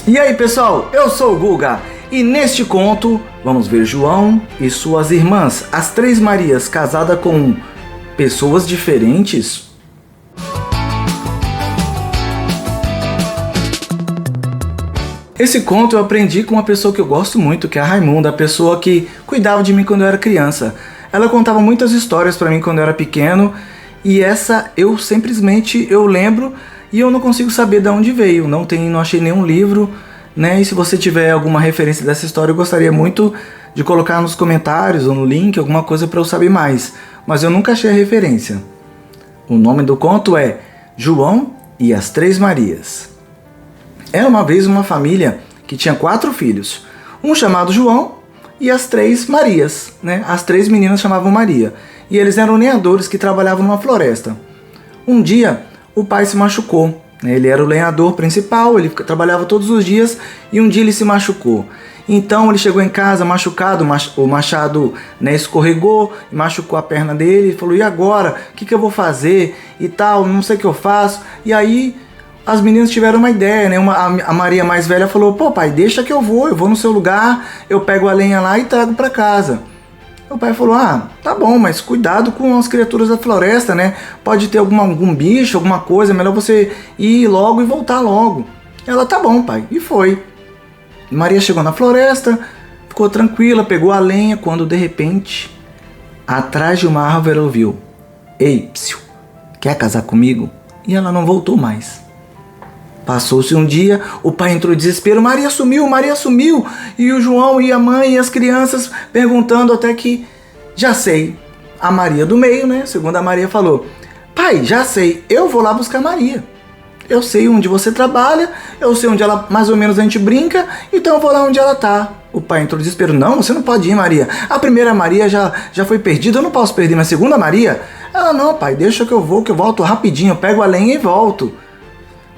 E aí pessoal, eu sou o Guga e neste conto vamos ver João e suas irmãs, as Três Marias, casadas com pessoas diferentes. Esse conto eu aprendi com uma pessoa que eu gosto muito, que é a Raimunda, a pessoa que cuidava de mim quando eu era criança. Ela contava muitas histórias pra mim quando eu era pequeno e essa eu lembro e eu não consigo saber de onde veio. Não achei nenhum livro, né? E se você tiver alguma referência dessa história, eu gostaria muito de colocar nos comentários ou no link alguma coisa para eu saber mais. Mas eu nunca achei a referência. O nome do conto é João e as Três Marias. Era uma vez uma família que tinha 4 filhos. Um chamado João e as Três Marias, né? As 3 meninas chamavam Maria. E eles eram lenhadores que trabalhavam numa floresta. Um dia, o pai se machucou. Ele era o lenhador principal, ele trabalhava todos os dias e um dia ele se machucou. Então ele chegou em casa machucado, o machado, né, escorregou e machucou a perna dele. Ele falou, e agora? O que eu vou fazer? E tal, não sei o que eu faço. E aí as meninas tiveram uma ideia, né? A Maria mais velha falou, pô pai, deixa que eu vou no seu lugar, eu pego a lenha lá e trago para casa. O pai falou, tá bom, mas cuidado com as criaturas da floresta, né? Pode ter algum bicho, alguma coisa, é melhor você ir logo e voltar logo. Ela, tá bom pai, e foi. Maria chegou na floresta, ficou tranquila, pegou a lenha, quando de repente, atrás de uma árvore ela ouviu, ei, psiu, quer casar comigo? E ela não voltou mais. Passou-se um dia, o pai entrou em desespero, Maria sumiu, e o João e a mãe e as crianças perguntando até que, já sei, a Maria do meio, né, segundo a Maria falou, pai, já sei, eu vou lá buscar Maria, eu sei onde você trabalha, eu sei onde ela, mais ou menos a gente brinca, então eu vou lá onde ela tá. O pai entrou em desespero, não, você não pode ir Maria, a primeira Maria já foi perdida, eu não posso perder, mas a segunda Maria, ela, não pai, deixa que eu volto rapidinho, eu pego a lenha e volto.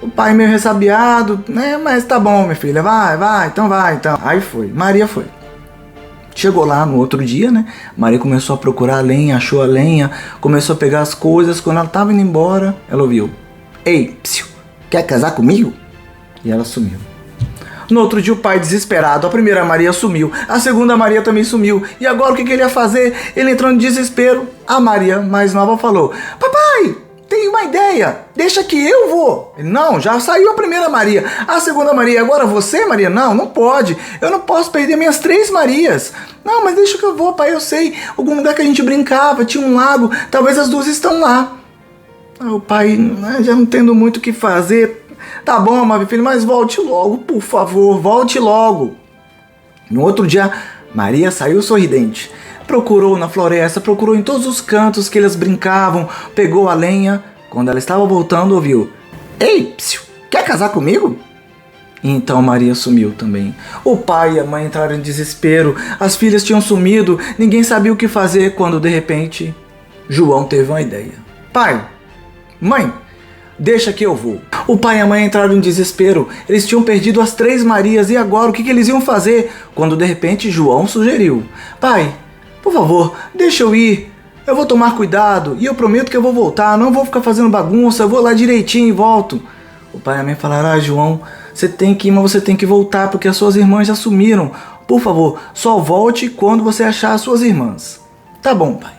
O pai meio ressabiado, né? Mas tá bom, minha filha, vai, então. Aí foi, Maria foi. Chegou lá no outro dia, né? Maria começou a procurar a lenha, achou a lenha, começou a pegar as coisas. Quando ela tava indo embora, ela ouviu, ei, psiu, quer casar comigo? E ela sumiu. No outro dia o pai desesperado, a primeira Maria sumiu, a segunda Maria também sumiu. E agora o que ele ia fazer? Ele entrou em desespero. A Maria mais nova falou, papai, tem uma ideia, deixa que eu vou. Ele, não, já saiu a primeira Maria, a segunda Maria, agora você Maria? Não pode, eu não posso perder minhas 3 Marias. Não, mas deixa que eu vou pai, eu sei, algum lugar que a gente brincava, tinha um lago, talvez as 2 estão lá. O pai, já não tendo muito o que fazer, tá bom, meu filho, mas volte logo, por favor, volte logo. No outro dia, Maria saiu sorridente. Procurou na floresta, procurou em todos os cantos que eles brincavam, pegou a lenha. Quando ela estava voltando, ouviu, ei, psiu, quer casar comigo? Então Maria sumiu também. O pai e a mãe entraram em desespero, as filhas tinham sumido, ninguém sabia o que fazer, quando de repente, João teve uma ideia. Pai, mãe, deixa que eu vou. O pai e a mãe entraram em desespero, eles tinham perdido as 3 Marias, e agora o que eles iam fazer? Quando de repente João sugeriu, pai, por favor, deixa eu ir, eu vou tomar cuidado e eu prometo que eu vou voltar, não vou ficar fazendo bagunça, eu vou lá direitinho e volto. O pai e a mãe falaram, João, você tem que ir, mas você tem que voltar porque as suas irmãs já sumiram. Por favor, só volte quando você achar as suas irmãs. Tá bom, pai.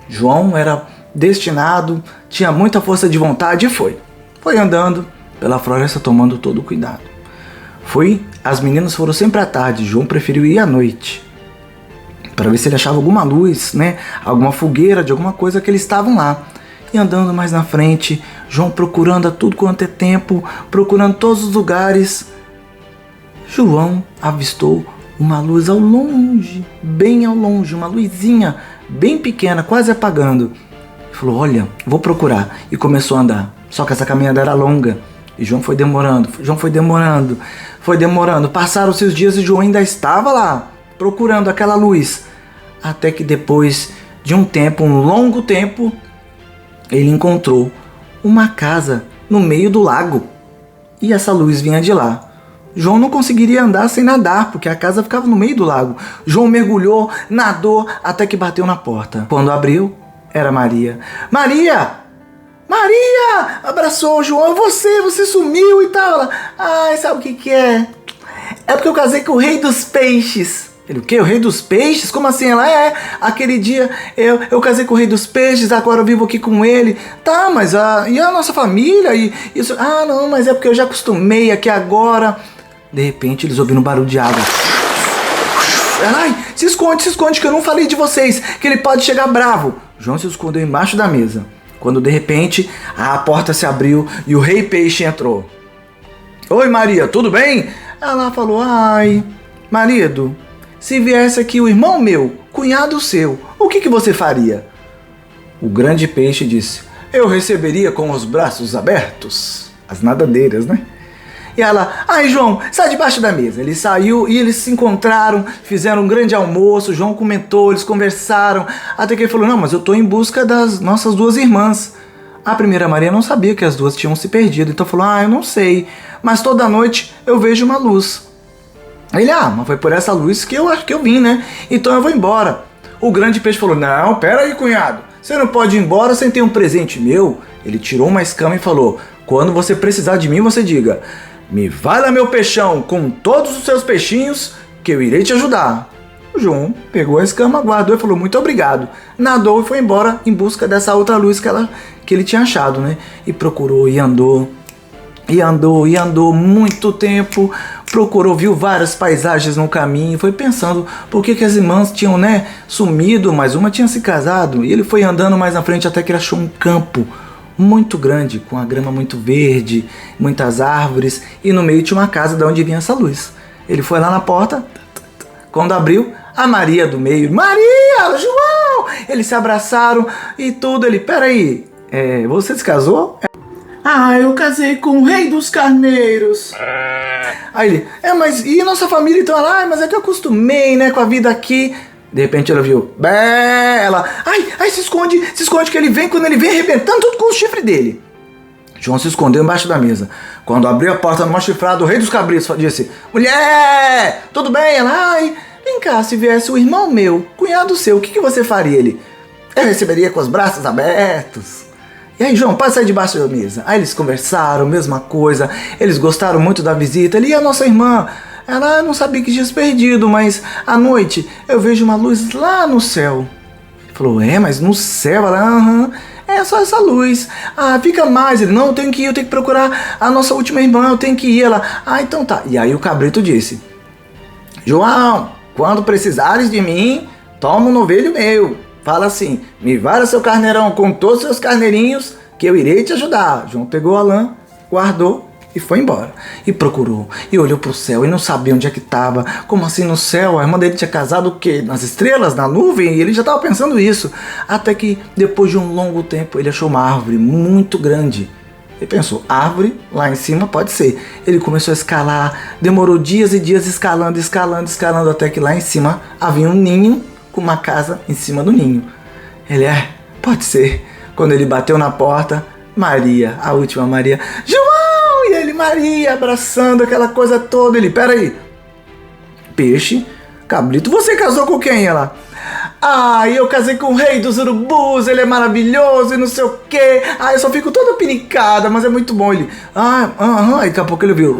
João era destinado, tinha muita força de vontade e foi. Foi andando pela floresta tomando todo o cuidado. As meninas foram sempre à tarde, João preferiu ir à noite, para ver se ele achava alguma luz, né? Alguma fogueira de alguma coisa que eles estavam lá. E andando mais na frente, João procurando a tudo quanto é tempo, procurando todos os lugares. João avistou uma luz ao longe, bem ao longe, uma luzinha bem pequena, quase apagando. Ele falou, olha, vou procurar. E começou a andar. Só que essa caminhada era longa. E João foi demorando. Passaram-se os dias e João ainda estava lá, procurando aquela luz, até que depois de um longo tempo, ele encontrou uma casa no meio do lago, e essa luz vinha de lá. João não conseguiria andar sem nadar, porque a casa ficava no meio do lago. João mergulhou, nadou, até que bateu na porta. Quando abriu, era Maria. Maria! Abraçou o João, você sumiu e tal. Ela, sabe o que é? É porque eu casei com o rei dos peixes. Ele, o quê? O rei dos peixes? Como assim? Ela, aquele dia eu casei com o rei dos peixes, agora eu vivo aqui com ele. Tá, mas e a nossa família? E isso? Ah, não, mas é porque eu já acostumei aqui agora. De repente eles ouviram um barulho de água. Ela, ai, se esconde que eu não falei de vocês, que ele pode chegar bravo. João se escondeu embaixo da mesa. Quando de repente a porta se abriu e o rei peixe entrou. Oi Maria, tudo bem? Ela falou, ai, marido, se viesse aqui o irmão meu, cunhado seu, o que você faria? O grande peixe disse, eu receberia com os braços abertos. As nadadeiras, né? E ela, ai João, sai debaixo da mesa. Ele saiu e eles se encontraram, fizeram um grande almoço, João comentou, eles conversaram, até que ele falou, não, mas eu tô em busca das nossas duas irmãs. A primeira Maria não sabia que as duas tinham se perdido, então falou, eu não sei, mas toda noite eu vejo uma luz. Ele, mas foi por essa luz que eu acho que eu vim, né? Então eu vou embora. O grande peixe falou, não, pera aí cunhado, você não pode ir embora sem ter um presente meu. Ele tirou uma escama e falou, quando você precisar de mim, você diga, me vala meu peixão com todos os seus peixinhos que eu irei te ajudar. O João pegou a escama, guardou e falou muito obrigado. Nadou e foi embora em busca dessa outra luz que ele tinha achado, né? E procurou e andou. E andou muito tempo. Procurou, viu várias paisagens no caminho. Foi pensando por que as irmãs tinham, né, sumido, mas uma tinha se casado. E ele foi andando mais na frente até que ele achou um campo muito grande, com a grama muito verde, muitas árvores, e no meio tinha uma casa de onde vinha essa luz. Ele foi lá na porta, quando abriu, a Maria do meio, Maria, João! Eles se abraçaram e tudo. Ele, peraí, você se casou? Eu casei com o rei dos carneiros. Aí ele, mas e nossa família então? Ela, mas é que eu acostumei, né, com a vida aqui. De repente ela viu, ela, se esconde que ele vem, quando ele vem arrebentando tudo com o chifre dele. João se escondeu embaixo da mesa. Quando abriu a porta numa chifrada, o rei dos cabritos disse, mulher, tudo bem? Ela, vem cá, se viesse o irmão meu, cunhado seu, o que você faria? Ele, eu receberia com os braços abertos. E aí, João, pode sair debaixo da mesa. Aí eles conversaram, mesma coisa, eles gostaram muito da visita. Ele, e a nossa irmã? Ela, não sabia que tinha se perdido, mas à noite eu vejo uma luz lá no céu. Ele falou, mas no céu? Ela, é só essa luz. Fica mais. Ele, não, eu tenho que procurar a nossa última irmã, eu tenho que ir. Ela, então tá. E aí o cabrito disse, João, quando precisares de mim, toma um novilho meu. Fala assim, me vara seu carneirão com todos os seus carneirinhos, que eu irei te ajudar. João pegou a lã, guardou e foi embora. E procurou, e olhou pro céu, e não sabia onde é que estava. Como assim no céu? A irmã dele tinha casado o quê? Nas estrelas, na nuvem? E ele já estava pensando isso. Até que, depois de um longo tempo, ele achou uma árvore muito grande. Ele pensou, árvore lá em cima pode ser. Ele começou a escalar, demorou dias e dias escalando, até que lá em cima havia um ninho com uma casa em cima do ninho. Ele, pode ser. Quando ele bateu na porta, Maria, a última Maria, João! E ele, Maria, abraçando aquela coisa toda. Ele, peraí, peixe, cabrito, você casou com quem? Ela, eu casei com o rei dos urubus, ele é maravilhoso e não sei o quê. Eu só fico toda pinicada, mas é muito bom. Ele, Aí daqui a pouco ele viu,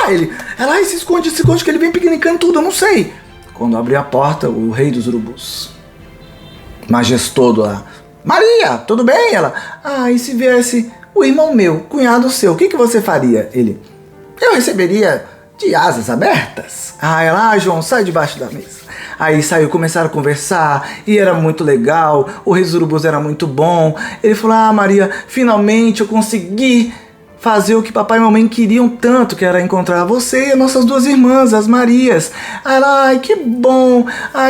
ele, ela, se esconde que ele vem piquenicando tudo, eu não sei. Quando abriu a porta, o rei dos urubus, majestoso lá, Maria, tudo bem? Ela, e se viesse o irmão meu, cunhado seu, o que você faria? Ele, eu receberia de asas abertas. Ela, João, sai debaixo da mesa. Aí saiu, começaram a conversar, e era muito legal, o rei dos urubus era muito bom. Ele falou, Maria, finalmente eu consegui fazer o que papai e mamãe queriam tanto, que era encontrar você e as nossas duas irmãs, as Marias. Ela, que bom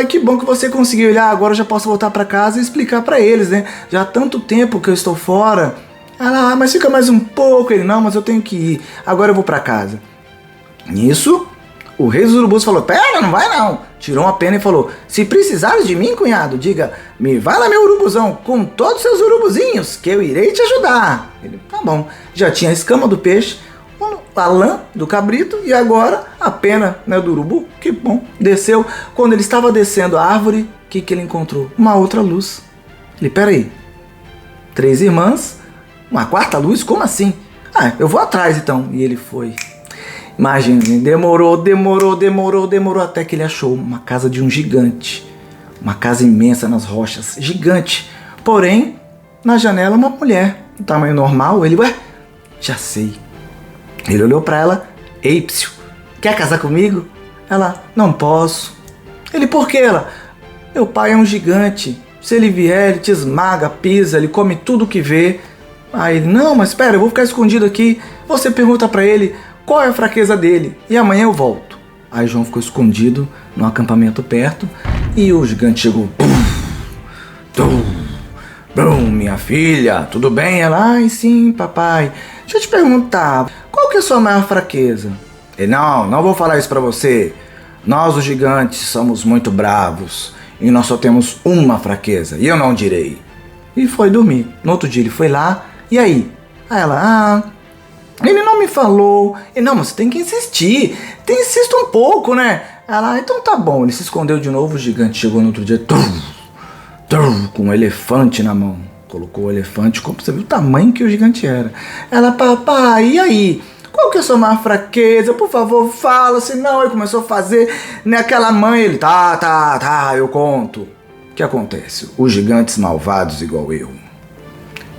que você conseguiu. Ele, agora eu já posso voltar para casa e explicar para eles, né? Já há tanto tempo que eu estou fora. Ela, mas fica mais um pouco. Ele, não, mas eu tenho que ir, agora eu vou para casa. Nisso, o rei dos urubus falou, pera, não vai não. Tirou uma pena e falou, se precisares de mim, cunhado, diga, me vai lá meu urubuzão, com todos os seus urubuzinhos, que eu irei te ajudar. Ele, tá bom. Já tinha a escama do peixe, a lã do cabrito e agora a pena, né, do urubu. Que bom. Desceu. Quando ele estava descendo a árvore, o que ele encontrou? Uma outra luz. Ele, peraí, 3 irmãs, uma quarta luz? Como assim? Eu vou atrás então. E ele foi. Imagina, demorou até que ele achou uma casa de um gigante. Uma casa imensa nas rochas, gigante. Porém, na janela uma mulher, do tamanho normal. Ele, já sei. Ele olhou pra ela, ei, psiu, quer casar comigo? Ela, não posso. Ele, por quê? Ela, meu pai é um gigante. Se ele vier, ele te esmaga, pisa, ele come tudo que vê. Aí ele, não, mas espera, eu vou ficar escondido aqui. Você pergunta pra ele qual é a fraqueza dele e amanhã eu volto. Aí João ficou escondido num acampamento perto e o gigante chegou. Minha filha, tudo bem? Ela, ai sim, papai. Deixa eu te perguntar, qual que é a sua maior fraqueza? Ele, não vou falar isso pra você. Nós, os gigantes, somos muito bravos e nós só temos uma fraqueza e eu não direi. E foi dormir. No outro dia ele foi lá, e aí? Aí ela, ele não me falou. E não, mas você tem que insistir. Insista um pouco, né? Ela, então tá bom. Ele se escondeu de novo, o gigante chegou no outro dia, com um elefante na mão. Colocou o elefante, como você viu o tamanho que o gigante era. Ela, papai, e aí? Qual que é a sua maior fraqueza? Por favor, fala, senão ele começou a fazer naquela mãe. Ele, tá, eu conto. O que acontece? Os gigantes malvados igual eu,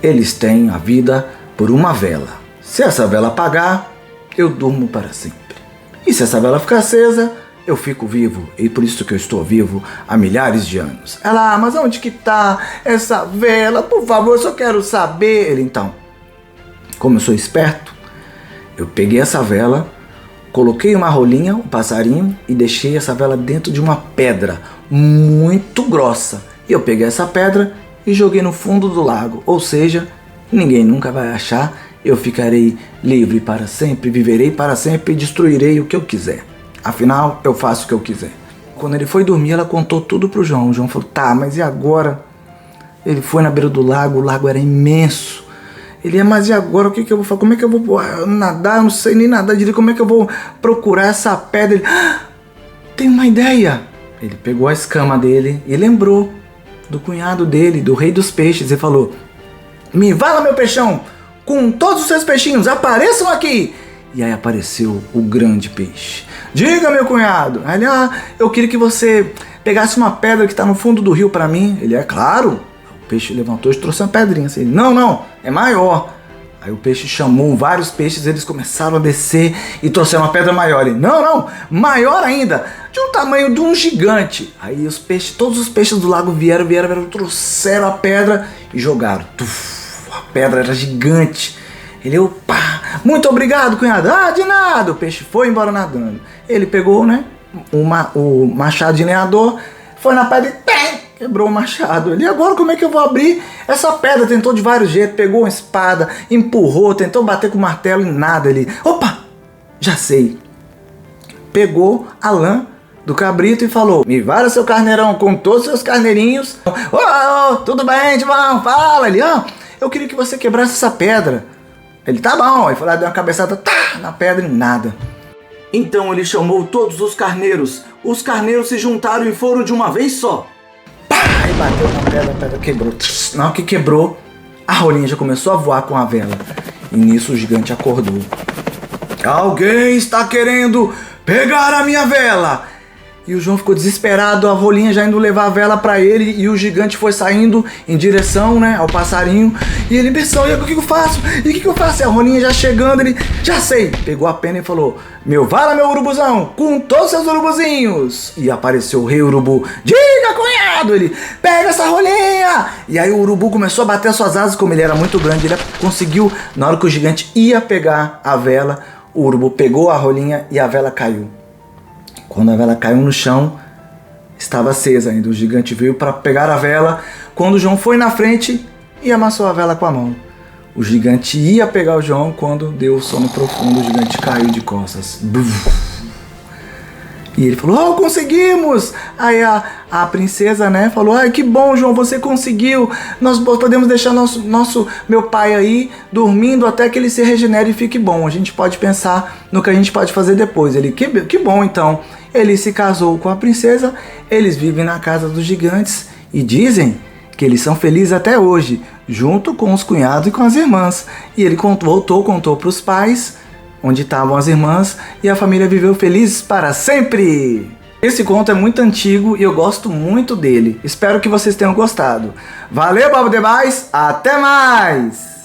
eles têm a vida por uma vela. Se essa vela apagar, eu durmo para sempre. E se essa vela ficar acesa, eu fico vivo. E por isso que eu estou vivo há milhares de anos. Ela, mas onde que tá essa vela? Por favor, eu só quero saber. Ele, então, como eu sou esperto, eu peguei essa vela, coloquei uma rolinha, um passarinho, e deixei essa vela dentro de uma pedra muito grossa. E eu peguei essa pedra e joguei no fundo do lago. Ou seja, ninguém nunca vai achar. Eu ficarei livre para sempre, viverei para sempre e destruirei o que eu quiser. Afinal, eu faço o que eu quiser. Quando ele foi dormir, ela contou tudo pro João. O João falou, tá, mas e agora? Ele foi na beira do lago, o lago era imenso. Ele, mas e agora? O que eu vou fazer? Como é que eu vou nadar? Eu não sei nem nadar direito. Como é que eu vou procurar essa pedra? Ele, tem uma ideia. Ele pegou a escama dele e lembrou do cunhado dele, do rei dos peixes. Ele falou, me vala, meu peixão, com todos os seus peixinhos, apareçam aqui. E aí apareceu o grande peixe. Diga, meu cunhado. Aí ele, eu queria que você pegasse uma pedra que está no fundo do rio para mim. Ele, é claro. O peixe levantou e trouxe uma pedrinha. Ele, não, é maior. Aí o peixe chamou vários peixes, eles começaram a descer e trouxeram uma pedra maior. Ele, não, maior ainda, de um tamanho de um gigante. Aí os peixes, todos os peixes do lago vieram, trouxeram a pedra e jogaram. A pedra era gigante. Ele, opa, muito obrigado, cunhado. De nada. O peixe foi embora nadando. Ele pegou, né, o machado de lenhador, foi na pedra e quebrou o machado. Ele, agora como é que eu vou abrir essa pedra? Tentou de vários jeitos, pegou uma espada, empurrou, tentou bater com o martelo e nada. Ele, opa, já sei. Pegou a lã do cabrito e falou, me vara seu carneirão com todos os seus carneirinhos. Tudo bem, Timão, fala. Ele, eu queria que você quebrasse essa pedra. Ele, tá bom. Aí foi lá, deu uma cabeçada na pedra e nada. Então ele chamou todos os carneiros. Os carneiros se juntaram e foram de uma vez só. Aí bateu na pedra, a pedra quebrou. Na hora que quebrou, a rolinha já começou a voar com a vela. E nisso o gigante acordou. Alguém está querendo pegar a minha vela? E o João ficou desesperado, a rolinha já indo levar a vela pra ele, e o gigante foi saindo em direção, né, ao passarinho. E ele pensou, e o que eu faço? E a rolinha já chegando, ele, já sei. Pegou a pena e falou, meu vala, meu urubuzão, com todos seus urubuzinhos. E apareceu o rei urubu, diga, cunhado. Ele, pega essa rolinha. E aí o urubu começou a bater as suas asas, como ele era muito grande, ele conseguiu, na hora que o gigante ia pegar a vela, o urubu pegou a rolinha e a vela caiu. Quando a vela caiu no chão, estava acesa ainda. O gigante veio para pegar a vela. Quando o João foi na frente e amassou a vela com a mão. O gigante ia pegar o João quando deu o sono profundo. O gigante caiu de costas. E ele falou, conseguimos! Aí a princesa, né, falou, que bom, João, você conseguiu. Nós podemos deixar meu pai aí dormindo até que ele se regenere e fique bom. A gente pode pensar no que a gente pode fazer depois. Ele, que bom, então. Ele se casou com a princesa, eles vivem na casa dos gigantes e dizem que eles são felizes até hoje, junto com os cunhados e com as irmãs. E ele contou para os pais onde estavam as irmãs e a família viveu feliz para sempre. Esse conto é muito antigo e eu gosto muito dele. Espero que vocês tenham gostado. Valeu, Babo demais, até mais!